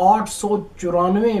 894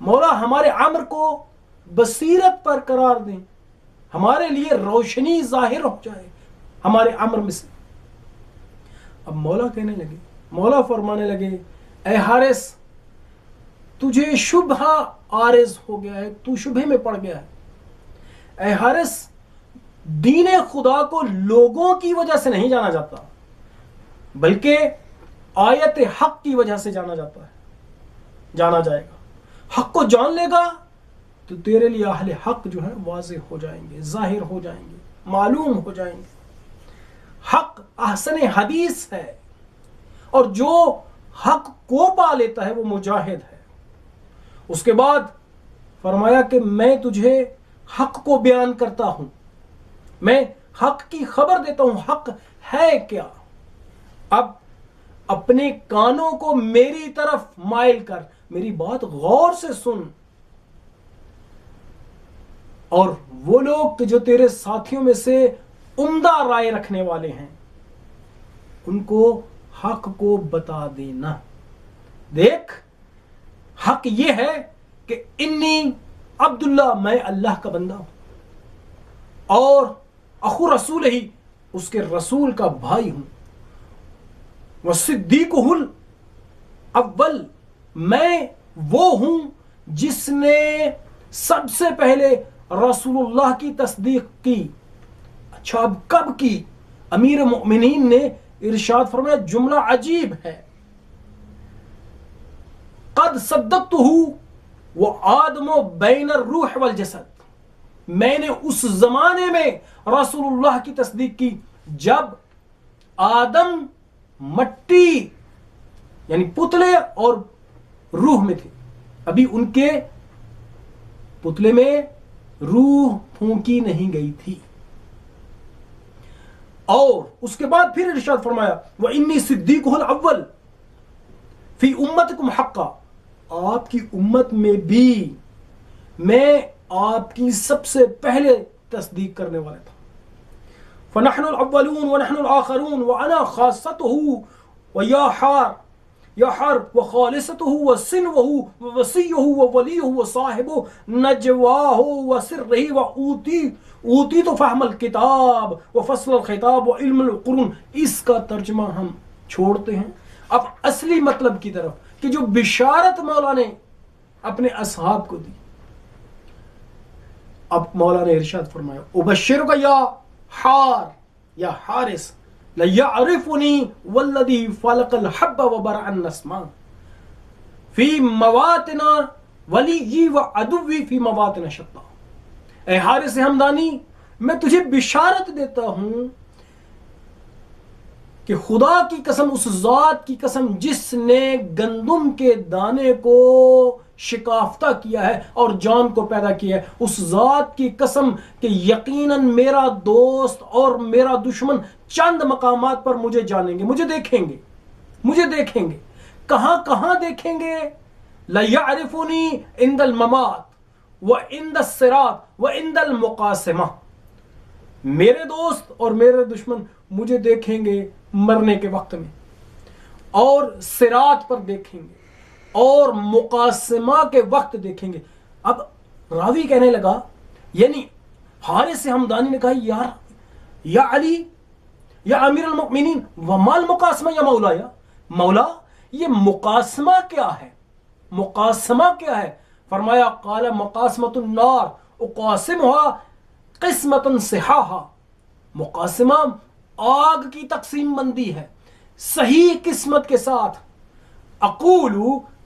مولا ہمارے امر کو بصیرت پر قرار دیں، ہمارے لیے روشنی ظاہر ہو جائے ہمارے امر میں سے۔ اب مولا کہنے لگے، مولا فرمانے لگے، اے حارث تجھے شبہ عارض ہو گیا ہے، تو شبہ میں پڑ گیا ہے۔ اے حارث دین خدا کو لوگوں کی وجہ سے نہیں جانا جاتا، بلکہ آیت حق کی وجہ سے جانا جاتا ہے، جانا جائے گا۔ حق کو جان لے گا تو تیرے لیے اہل حق جو ہے واضح ہو جائیں گے، ظاہر ہو جائیں گے، معلوم ہو جائیں گے۔ حق احسن حدیث ہے، اور جو حق کو پا لیتا ہے وہ مجاہد ہے۔ اس کے بعد فرمایا کہ میں تجھے حق کو بیان کرتا ہوں، میں حق کی خبر دیتا ہوں، حق ہے کیا۔ اب اپنے کانوں کو میری طرف مائل کر، میری بات غور سے سن، اور وہ لوگ کہ جو تیرے ساتھیوں میں سے عمدہ رائے رکھنے والے ہیں ان کو حق کو بتا دینا۔ دیکھ حق یہ ہے کہ انی عبداللہ، میں اللہ کا بندہ ہوں، اور اخو رسول ہی، اس کے رسول کا بھائی ہوں، وصدیقہ الاول، میں وہ ہوں جس نے سب سے پہلے رسول اللہ کی تصدیق کی۔ اچھا اب کب کی؟ امیر مؤمنین نے ارشاد فرمایا، جملہ عجیب ہے، قد صدقتہ وآدم بین الروح والجسد، میں نے اس زمانے میں رسول اللہ کی تصدیق کی جب آدم مٹی یعنی پتلے اور روح میں تھے، ابھی ان کے پتلے میں روح پھونکی نہیں گئی تھی۔ اور اس کے بعد پھر ارشاد فرمایا، وَإِنِّي صِدِّيقُهُ الْأَوَّلُ فِي أُمَّتِكُمْ حَقًّا، آپ کی امت میں بھی میں آپ کی سب سے پہلے تصدیق کرنے والا تھا۔ فَنَحْنُ الْأَوَّلُونَ وَنَحْنُ الْآخَرُونَ وَأَنَا خَاصَّتُهُ وَيَا حَارْ وَخَالِصَتُهُ وَسِنْوَهُ وَوَصِيُّهُ وَوَلِيُّهُ وَصَاحِبُهُ نَجْوَاهُ وَسِرِّهُ وَأُوتِيتُ فَهْمَ الْكِتَابِ وَفَصْلَ الْخِطَابِ وَعِلْمَ الْقُرُونِ۔ اس کا ترجمہ ہم چھوڑتے ہیں، اب اصلی مطلب کی طرف کہ جو بشارت مولا نے اپنے اصحاب کو دی۔ اب مولا نے ارشاد فرمایا، ابشرک یا حار یا حارث لیعرفنی والذی فلق الحب وبرأ النسمہ فی مواطن ولی وعدوی فی مواطن شتیٰ۔ اے حارث ہمدانی، میں تجھے بشارت دیتا ہوں کہ خدا کی قسم، اس ذات کی قسم جس نے گندم کے دانے کو شکافتہ کیا ہے اور جان کو پیدا کیا ہے، اس ذات کی قسم کہ یقیناً میرا دوست اور میرا دشمن چند مقامات پر مجھے جانیں گے، مجھے دیکھیں گے۔ کہاں کہاں دیکھیں گے؟ لَيَعْرِفُنِي عِنْدَ الْمَمَاتِ وَعِنْدَ الصِّرَاطِ وَعِنْدَ الْمُقَاسَمَةِ، میرے دوست اور میرے دشمن مجھے دیکھیں گے مرنے کے وقت میں، اور صراط پر دیکھیں گے، اور مقاسمہ کے وقت دیکھیں گے۔ اب راوی کہنے لگا، یعنی حارث ہمدانی نے کہا، یا علی یا امیر المؤمنین وما المقاسمہ یا مولا، یا مولا یہ مقاسمہ کیا ہے؟ مقاسمہ کیا ہے؟ فرمایا، قال مقاسمۃ النار اقاسمها قسمۃ صحاحا، مقاسمہ آگ کی تقسیم بندی ہے صحیح قسمت کے ساتھ۔ اقول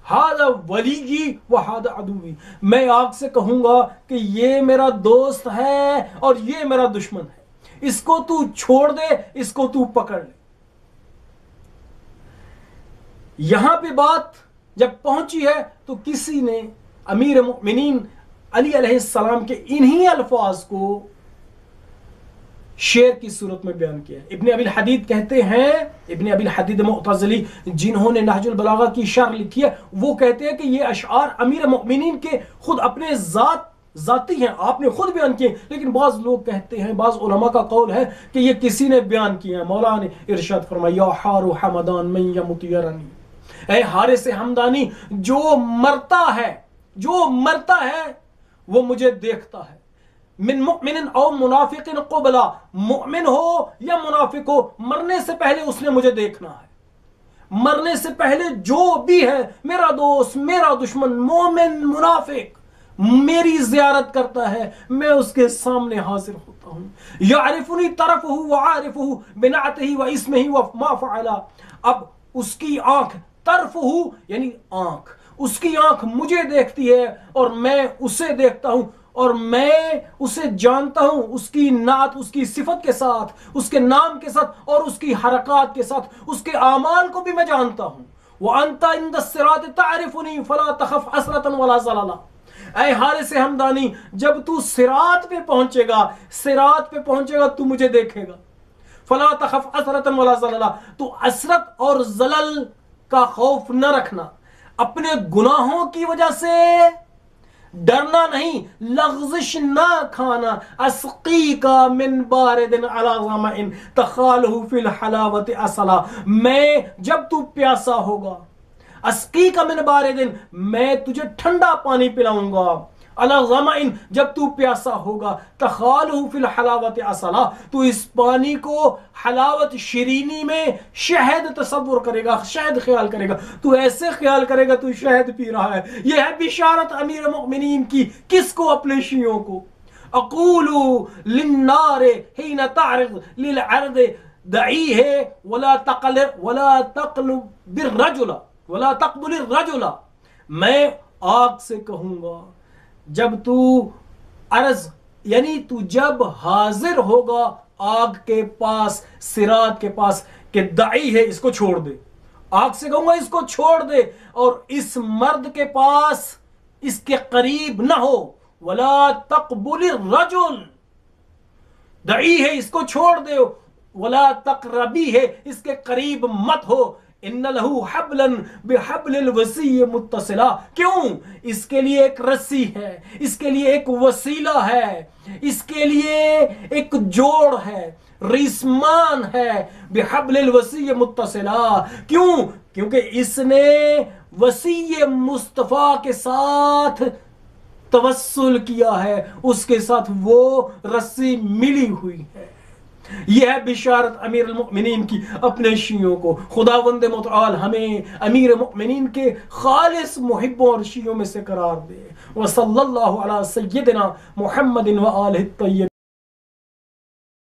ھذا ولی و ھذا عدوی، میں آگ سے کہوں گا کہ یہ میرا دوست ہے اور یہ میرا دشمن ہے، اس کو تو چھوڑ دے، اس کو تو پکڑ لے۔ یہاں پہ بات جب پہنچی ہے تو کسی نے امیر مؤمنین علی علیہ السلام کے انہی الفاظ کو شعر کی صورت میں بیان کیا ہے۔ ابن ابی الحدید کہتے ہیں، ابن ابی الحدید معتزلی جنہوں نے نہج البلاغہ کی شرح لکھی ہے، وہ کہتے ہیں کہ یہ اشعار امیر مؤمنین کے خود اپنے ذاتی ہیں، آپ نے خود بیان کیے، لیکن بعض لوگ کہتے ہیں، بعض علماء کا قول ہے کہ یہ کسی نے بیان کیا ہے۔ مولا نے ارشاد فرمایا، یا حار حمدان من یمت یرنی، اے حارث ہمدانی جو مرتا ہے جو مرتا ہے وہ مجھے دیکھتا ہے. من مؤمن او منافق قبلا، مؤمن ہو یا منافق ہو، مرنے سے پہلے اس نے مجھے دیکھنا ہے. مرنے سے پہلے جو بھی ہے، میرا دوست، میرا دشمن، مومن، منافق، میری زیارت کرتا ہے، میں اس کے سامنے حاضر ہوتا ہوں. یعرفنی طرفہ وعارفہ بنعتہ واسمہ وما فعل. اب اس کی آنکھ، طرفہ یعنی آنکھ، اس کی آنکھ مجھے دیکھتی ہے اور میں اسے دیکھتا ہوں، اور میں اسے جانتا ہوں اس کی نعت، اس کی صفت کے ساتھ، اس کے نام کے ساتھ اور اس کی حرکات کے ساتھ، اس کے اعمال کو بھی میں جانتا ہوں. وَأَنْتَ عِنْدَ الصِّرَاطِ تَعْرِفُنِي فَلَا تَخَفْ حَسْرَةً وَلَا ضَلَلًا. اے حارث حمدانی، جب تو صراط پہ پہنچے گا، صراط پہ پہنچے گا تو مجھے دیکھے گا. فَلَا تَخَفْ حَسْرَةً وَلَا ضَلَلًا. تو حسرت اور زلل کا خوف نہ رکھنا، اپنے گناہوں کی وجہ سے ڈرنا نہیں، لغزش نہ کھانا. اسقی کا من بارد علی ظمأ تخالہ فی الحلاوت اصلا. میں جب تو پیاسا ہوگا، اسقی کا من بارد، میں تجھے ٹھنڈا پانی پلاؤں گا. علی ظمأ، جب تو پیاسا ہوگا، تخالہ فی الحلاوت اصلا، تو اس پانی کو حلاوت، شیرینی میں شہد تصور کرے گا، شہد خیال کرے گا. تو ایسے خیال کرے گا تو شہد پی رہا ہے. یہ ہے بشارت امیر المؤمنین کی. کس کو؟ اپنے شیعوں کو. اقول للنار حین تعرض للعرض دعیہ ولا تقبل الرجل. میں آگ سے کہوں گا جب تو عرض، یعنی تو جب حاضر ہوگا آگ کے پاس، صراط کے پاس، کہ دعی ہے، اس کو چھوڑ دے. آگ سے کہوں گا اس کو چھوڑ دے اور اس مرد کے پاس، اس کے قریب نہ ہو. ولا تقبل الرجل، دعی ہے، اس کو چھوڑ دے. ولا تقربی ہے، اس کے قریب مت ہو. ان لہو حبلا بحبل الوصی متصلا. کیوں؟ اس کے لیے ایک رسی ہے، اس کے لیے ایک وسیلہ ہے، اس کے لیے ایک جوڑ ہے، ریسمان ہے. بحبل الوصی متصلا. کیوں؟ کیونکہ اس نے وصی مصطفیٰ کے ساتھ توسل کیا ہے، اس کے ساتھ وہ رسی ملی ہوئی ہے. یہ ہے بشارت امیر المؤمنین کی اپنے شیعوں کو. خداوند متعال ہمیں امیر المؤمنین کے خالص محبوں اور شیعوں میں سے قرار دے. وصلی اللہ علی سیدنا محمد و آلہ الطیبین.